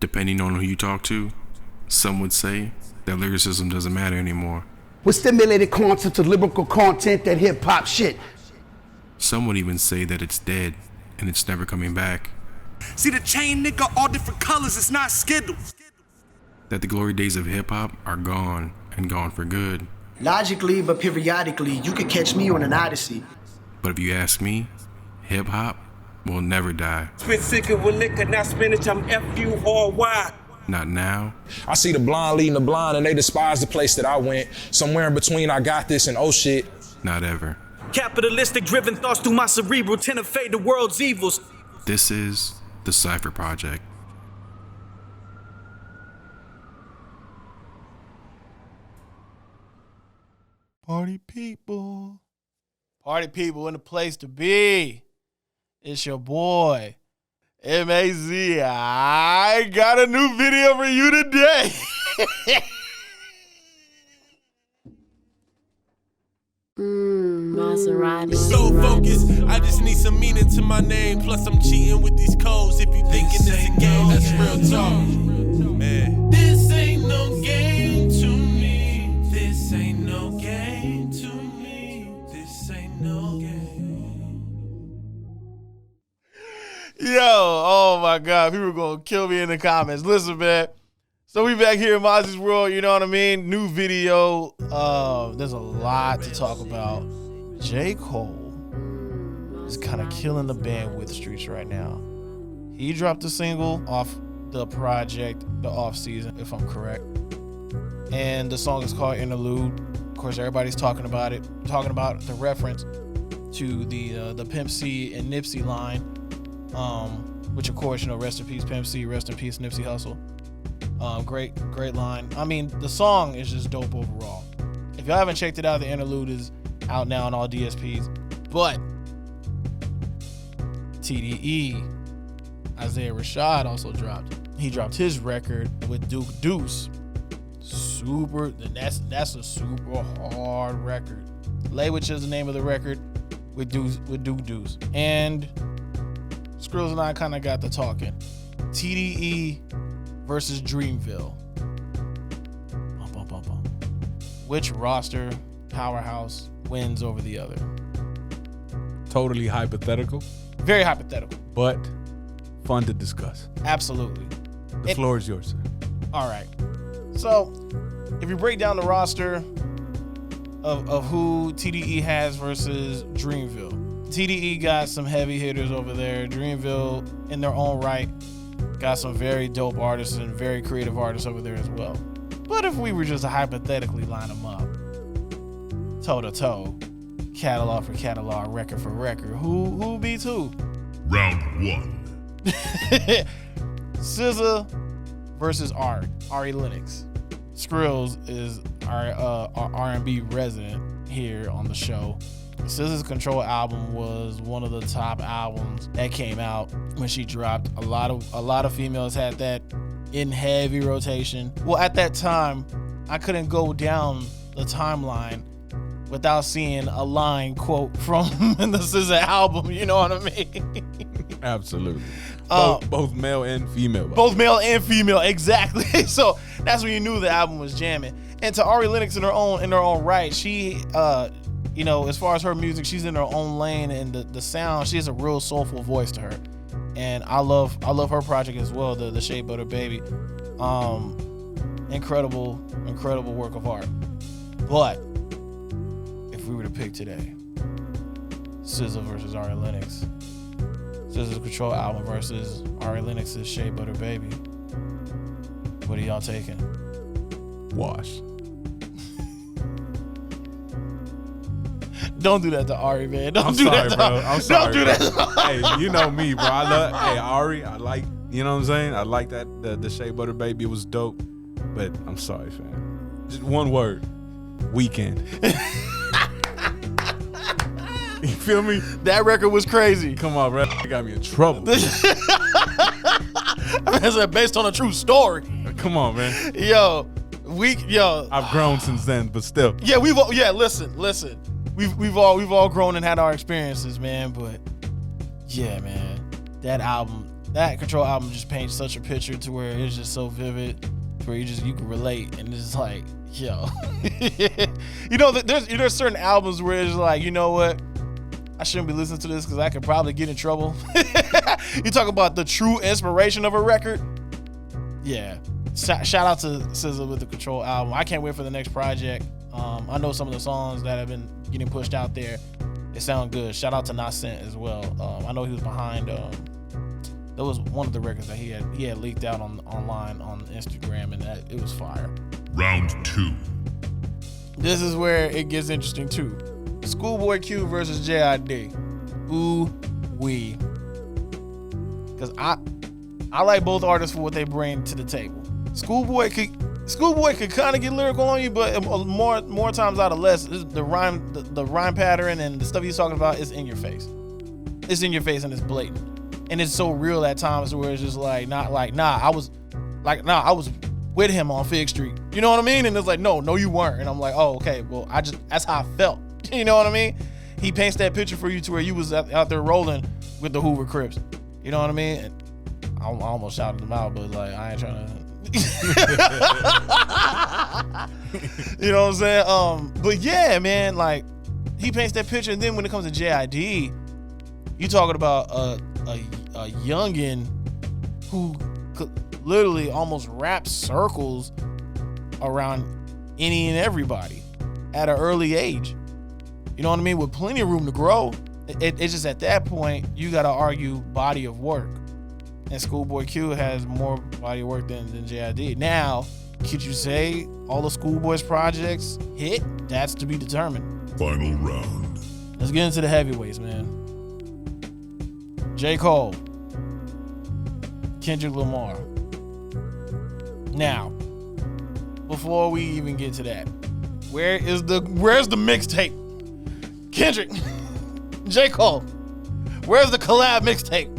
Depending on who you talk to, some would say that lyricism doesn't matter anymore. With stimulated concepts of lyrical content, that hip-hop shit. Some would even say that it's dead and it's never coming back. See the chain, nigga, all different colors, it's not Skittles. That the glory days of hip-hop are gone, and gone for good. Logically, but periodically, you could catch me on an odyssey. But if you ask me, hip-hop will never die. Spit sicker with liquor, not spinach, I'm F-U-R-Y. Not now. I see the blind leading the blind and they despise the place that I went. Somewhere in between I got this and oh shit. Not ever. Capitalistic driven thoughts through my cerebral tend to fade the world's evils. This is the Cypher Project. Party people in the place to be. It's your boy, MAZ. I got a new video for you today. Maserati. So focused, I just need some meaning to my name. Plus I'm cheating with these codes. If you thinking it's a game, that's real talk. Man, this ain't no game to me. This ain't no game to me. This ain't no game. Yo, oh my God, people are gonna kill me in the comments. Listen, man. So we back here in MAZI'S world, you know what I mean? New video. There's a lot to talk about. J. Cole is kind of killing the bandwidth streets right now. He dropped a single off the project, the off season, if I'm correct. And the song is called Interlude. Of course, everybody's talking about it, talking about the reference to the Pimp C and Nipsey line, which of course, you know, rest in peace Pimp C, rest in peace Nipsey Hussle. Great line. I mean, the song is just dope overall. If y'all haven't checked it out, the Interlude is out now on all DSPs. But TDE, Isaiah Rashad also dropped. He dropped his record with Duke Deuce. That's a super hard record. Lay, which is the name of the record, with Duke Deuce. And Skrills and I kind of got to talking. TDE versus Dreamville. Which roster powerhouse wins over the other? Totally hypothetical. Very hypothetical. But fun to discuss. Absolutely. The floor is yours, sir. All right. So, if you break down the roster of who TDE has versus Dreamville, TDE got some heavy hitters over there. Dreamville, in their own right, got some very dope artists and very creative artists over there as well. But if we were just to hypothetically line them up, toe to toe, catalog for catalog, record for record, who beats who? Round one. SZA versus Ari Lennox. Skrills is our R&B resident here on the show. SZA's Control album was one of the top albums that came out when she dropped. A lot of females had that in heavy rotation. Well, at that time, I couldn't go down the timeline without seeing a line quote from the SZA album. You know what I mean? Absolutely. Both male and female. Both male and female, exactly. So that's when you knew the album was jamming. And to Ari Lennox in her own right, she you know, as far as her music, she's in her own lane, and the sound, she has a real soulful voice to her. And I love her project as well, the Shea Butter Baby. Incredible work of art. But if we were to pick today, SZA versus Ari Lennox, SZA's Control album versus Ari Lennox's Shea Butter Baby, what are y'all taking? Wash. Don't do that to Ari, man. I'm sorry, bro. Don't do that. Hey, you know me, bro. Ari, I like, you know what I'm saying? I like that, the Shea Butter Baby. It was dope. But I'm sorry, fam. Just one word. Weekend. You feel me? That record was crazy. Come on, bro. It got me in trouble. I mean, it's based on a true story. Come on, man. Yo. I've grown since then, but still. Yeah, listen. We've all grown and had our experiences, man. But yeah, man, that album that Control album just paints such a picture to where it's just so vivid, to where you can relate, and it's like, yo, there's certain albums where it's like, you know what, I shouldn't be listening to this because I could probably get in trouble. You talk about the true inspiration of a record. Yeah, shout out to SZA with the Control album. I can't wait for the next project. I know some of the songs that have been getting pushed out there, they sound good. Shout out to Nascent as well. I know he was behind. That was one of the records that he had leaked out online on Instagram, and that it was fire. Round 2. This is where it gets interesting too. Schoolboy Q versus JID. Ooh wee. Because I like both artists for what they bring to the table. Schoolboy could kind of get lyrical on you, but more times out of less, the rhyme pattern and the stuff he's talking about is in your face. It's in your face and it's blatant, and it's so real at times where it's just like, I was with him on Fig Street. You know what I mean? And it's like, no, you weren't. And I'm like, oh, okay, well, that's how I felt. You know what I mean? He paints that picture for you to where you was out there rolling with the Hoover Crips. You know what I mean? And I almost shouted them out, but like, I ain't trying to. You know what I'm saying? But yeah, man, like, he paints that picture, and then when it comes to JID, you talking about a youngin' who could literally almost wrap circles around any and everybody at an early age. You know what I mean? With plenty of room to grow. It's just at that point, you got to argue body of work. And Schoolboy Q has more body of work than JID. Now, could you say all the Schoolboy's projects hit? That's to be determined. Final round. Let's get into the heavyweights, man. J. Cole, Kendrick Lamar. Now, before we even get to that, where's the mixtape? Kendrick, J. Cole, where's the collab mixtape?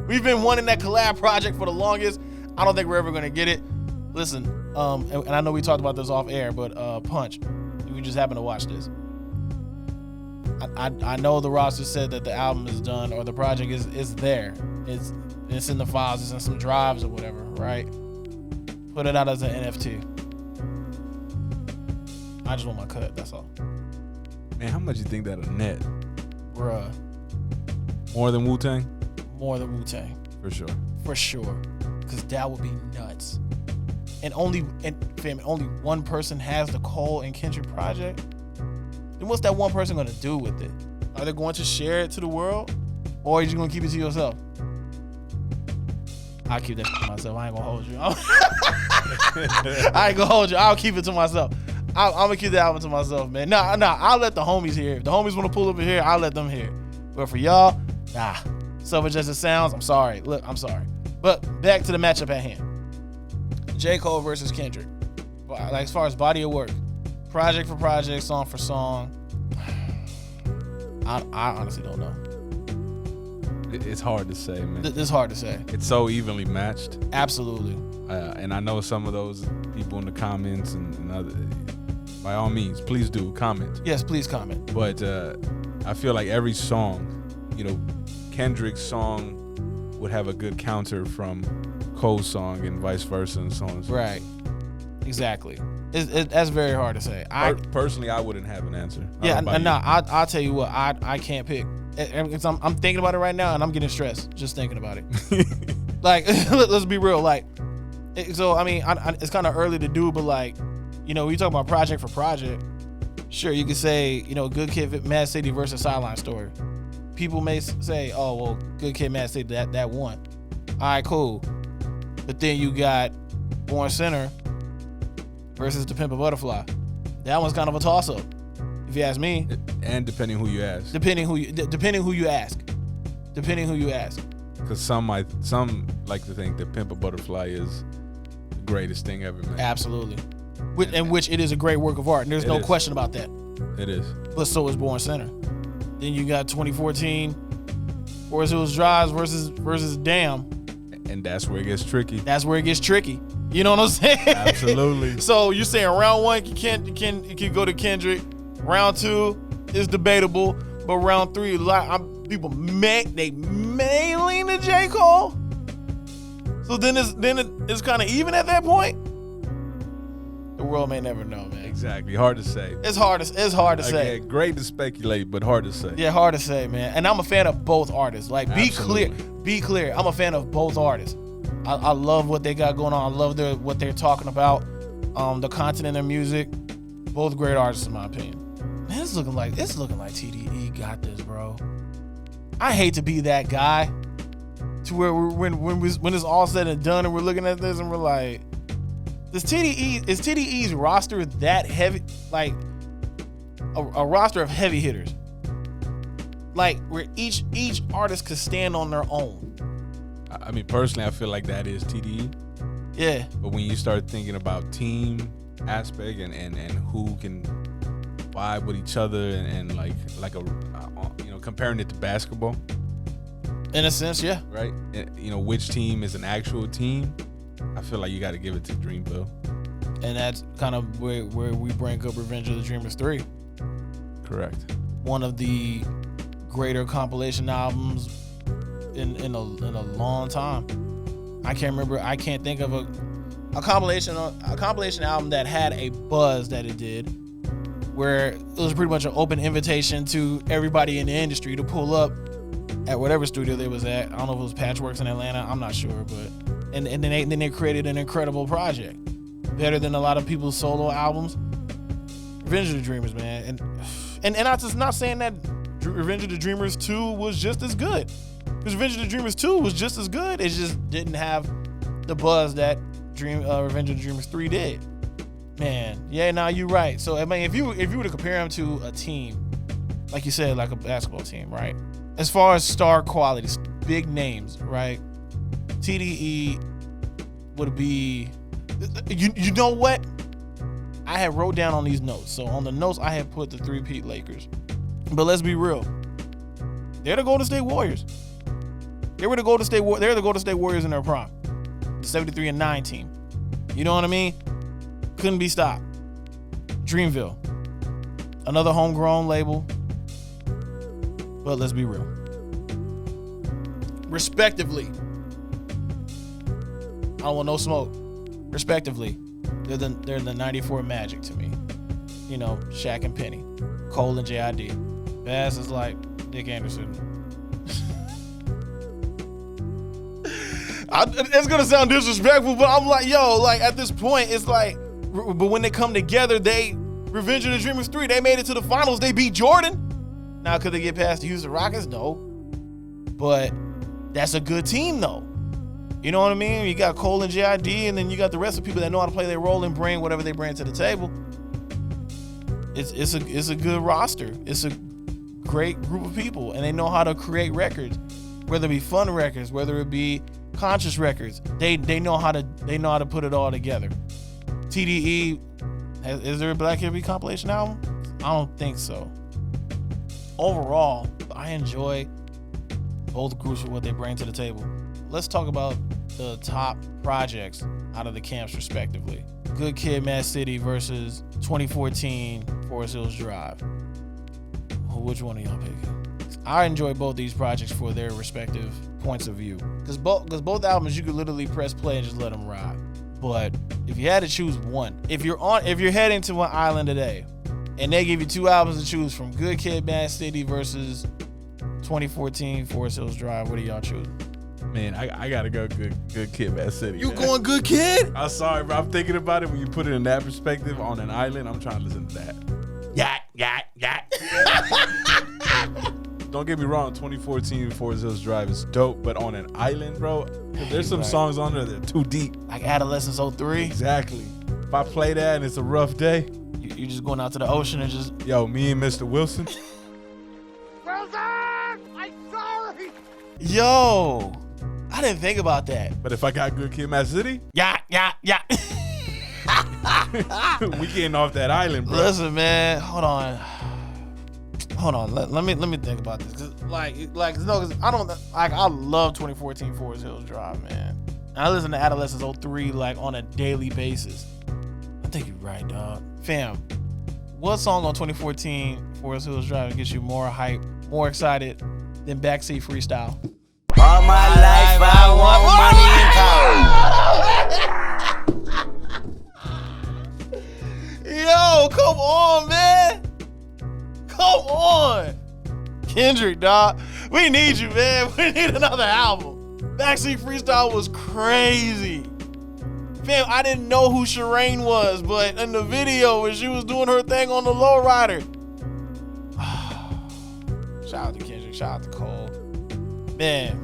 We've been wanting that collab project for the longest. I don't think we're ever gonna get it. Listen, and I know we talked about this off air, but Punch, if you just happen to watch this, I know the roster said that the album is done or the project is there. It's in the files, it's in some drives or whatever, right? Put it out as an NFT. I just want my cut, that's all. Man, how much you think that'll net? Bruh. More than Wu-Tang? More than Wu-Tang. For sure. For sure. Because that would be nuts. And only one person has the Cole and Kendrick project. Then what's that one person gonna do with it? Are they going to share it to the world? Or are you just gonna keep it to yourself? I'll keep that to myself. I ain't gonna hold you. I ain't gonna hold you. I'll keep it to myself. I'm gonna keep the album to myself, man. Nah, I'll let the homies hear. If the homies wanna pull up in here, I'll let them hear. But for y'all, nah. Selfish as it sounds, I'm sorry. Look, I'm sorry. But back to the matchup at hand. J. Cole versus Kendrick. Like, as far as body of work, project for project, song for song, I honestly don't know. It's hard to say, man. It's hard to say. It's so evenly matched. Absolutely. And I know some of those people in the comments and other. By all means, please do comment. Yes, please comment. But I feel like every song, Kendrick's song would have a good counter from Cole's song and vice versa and so on and so Right. Exactly. That's very hard to say. Personally, I wouldn't have an answer. Yeah, I'll tell you what, I can't pick. I'm thinking about it right now and I'm getting stressed just thinking about it. Like, let's be real. Like, so, I mean, it's kind of early to do, but like, we talk about project for project. Sure, you could say, Good Kid, Mad City versus Sideline Story. People may say, oh, well, Good Kid, Mad City, that won. All right, cool. But then you got Born Center versus The Pimp a Butterfly. That one's kind of a toss-up, if you ask me. And depending who you ask. Depending who you ask. Because some like to think that Pimp a Butterfly is the greatest thing ever made. Absolutely. Which it is a great work of art. And there's no question about that. It is. But so is Born Center. Then you got 2014 Forest Hills Drive versus Damn. And that's where it gets tricky. You know what I'm saying? Absolutely. So you're saying round one can go to Kendrick. Round two is debatable, but round three, people may lean to than J. Cole. So then it's kind of even at that point. The world may never know, man. Exactly. Hard to say. It's hard to say. Again, great to speculate, but hard to say. Yeah, hard to say, man. And I'm a fan of both artists. Like, Absolutely. be clear. I'm a fan of both artists. I love what they got going on. I love what they're talking about. The content in their music. Both great artists, in my opinion. Man, it's looking like TDE got this, bro. I hate to be that guy. To where when it's all said and done, and we're looking at this and we're like, is TDE's roster that heavy? Like a roster of heavy hitters, like where each artist could stand on their own. I mean, personally, I feel like that is TDE. Yeah. But when you start thinking about team aspect and who can vibe with each other and like a comparing it to basketball, in a sense, yeah. Right. And, which team is an actual team? I feel like you got to give it to Dreamville. And that's kind of where we bring up Revenge of the Dreamers 3. Correct. One of the greater compilation albums in a long time. I can't think of a compilation album that had a buzz that it did, where it was pretty much an open invitation to everybody in the industry to pull up at whatever studio they was at. I don't know if it was Patchworks in Atlanta. I'm not sure, but and then they created an incredible project, better than a lot of people's solo albums. Revenge of the Dreamers, man, and I'm just not saying that Revenge of the Dreamers 2 was just as good, because Revenge of the Dreamers 2 was just as good. It just didn't have the buzz that Revenge of the Dreamers 3 did. Man, yeah, nah, you're right. So I mean, if you were to compare them to a team, like you said, like a basketball team, right? As far as star qualities, big names, right? TDE would be, you know what? I had wrote down on these notes. So on the notes, I had put the 3-peat Lakers. But let's be real. They're the Golden State Warriors. They're the Golden State Warriors in their prime. The 73-9 team. You know what I mean? Couldn't be stopped. Dreamville. Another homegrown label. But let's be real. Respectively. I don't want no smoke. Respectively, they're the 94 Magic to me. You know, Shaq and Penny. Cole and J.I.D. Bass is like Dick Anderson. It's gonna sound disrespectful, but I'm like, yo, like at this point, it's like, but when they come together, Revenge of the Dreamers 3, they made it to the finals. They beat Jordan. Now, could they get past the Houston Rockets? No. But that's a good team, though. You know what I mean? You got Cole and J.I.D., and then you got the rest of the people that know how to play their role and bring whatever they bring to the table. It's a good roster. It's a great group of people, and they know how to create records, whether it be fun records, whether it be conscious records. They know how to put it all together. TDE, is there a Black History compilation album? I don't think so. Overall, I enjoy both groups for what they bring to the table. Let's talk about the top projects out of the camps respectively. Good Kid, Mad City versus 2014 Forest Hills Drive. Which one are y'all picking? I enjoy both these projects for their respective points of view. Because both albums, you could literally press play and just let them ride. But if you had to choose one, if you're heading to an island today, and they give you two albums to choose from, Good Kid, Mad City versus 2014 Forest Hills Drive, what do y'all choose? Man, I gotta go Good Kid, Mad City. You going Good Kid? I'm sorry, bro. I'm thinking about it when you put it in that perspective on an island. I'm trying to listen to that. Yeah. Don't get me wrong, 2014 Forest Hills Drive is dope, but on an island, bro, there's some songs on there that are too deep. Like Adolescence 03? Exactly. If I play that and it's a rough day, you just going out to the ocean and just... Yo, me and Mr. Wilson. Wilson! I'm sorry! Yo, I didn't think about that. But if I got Good Kid, Mad City, yeah. we getting off that island, bro. Listen, man, hold on. Let me think about this. Cause I don't like. I love 2014 Forest Hills Drive, man. And I listen to Adolescence 03 like on a daily basis. I think you're right, dog. Fam, what song on 2014 Forest Hills Drive gets you more hype, more excited than Backseat Freestyle? All my life I want money and power. Yo, come on, man. Come on. Kendrick, dog. We need you, man. We need another album. Backseat Freestyle was crazy. Fam, I didn't know who Shireen was, but in the video when she was doing her thing on the lowrider. Shout out to Kendrick. Shout out to Cole. Man,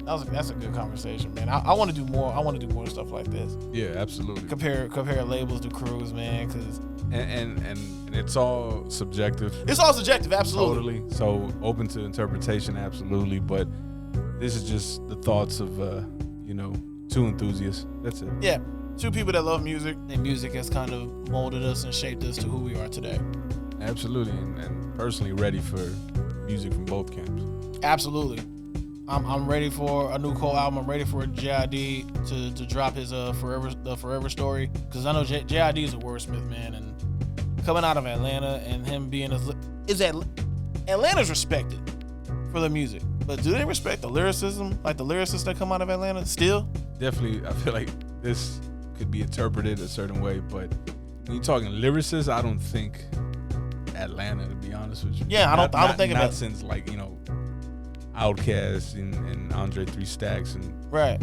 that's a good conversation, man. I want to do more. I want to do more stuff like this. Yeah, absolutely. Compare labels to crews, man, because and it's all subjective. It's all subjective, absolutely. Totally. So open to interpretation, absolutely. But this is just the thoughts of two enthusiasts. That's it. Yeah, two people that love music, and music has kind of molded us and shaped us to who we are today. Absolutely, and personally ready for music from both camps. Absolutely. I'm ready for a new Cole album. I'm ready for JID to drop his Forever Story, because I know JID is a wordsmith, man, and coming out of Atlanta and him being Atlanta's respected for the music, but do they respect the lyricism, like the lyricists that come out of Atlanta still? Definitely, I feel like this could be interpreted a certain way, but when you're talking lyricists, I don't think Atlanta, to be honest with you. Yeah, I don't think of it. Not since Outkast and Andre 3 Stacks and right.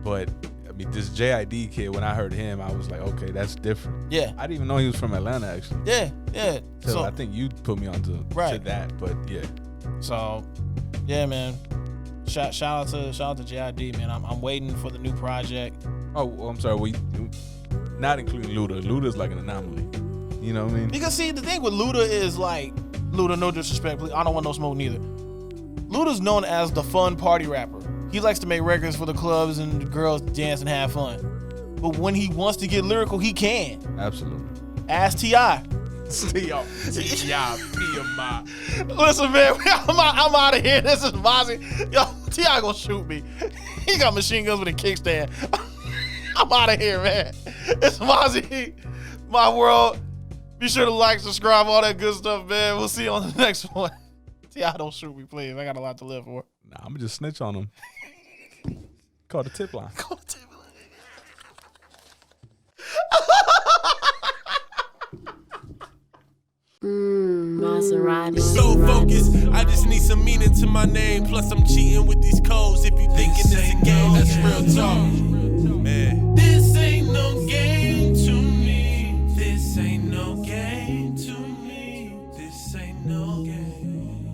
But I mean, this JID kid, when I heard him, I was like, okay, that's different. Yeah. I didn't even know he was from Atlanta, actually. Yeah. So I think you put me onto to that, but yeah. So, yeah, man. Shout out to JID, man. I'm waiting for the new project. Oh, I'm sorry. Not including Luda. Luda's like an anomaly. You know what I mean? Because see, the thing with Luda is Luda, no disrespect, I don't want no smoke neither. Luda's known as the fun party rapper. He likes to make records for the clubs and the girls dance and have fun. But when he wants to get lyrical, he can. Absolutely. Ask T.I. PMI. Listen, man, I'm out of here. This is Mozzie. Yo, T.I. gonna shoot me. He got machine guns with a kickstand. I'm out of here, man. It's Mozzie, my world. Be sure to like, subscribe, all that good stuff, man. We'll see you on the next one. T.I., don't shoot me, please. I got a lot to live for. Nah, I'm gonna just snitch on him. Call the tip line. Maserati. So focused, I just need some meaning to my name. Plus, I'm cheating with these codes. If you thinking it's a game, that's real talk. Man, this ain't no game to me. This ain't no game to me. This ain't no game.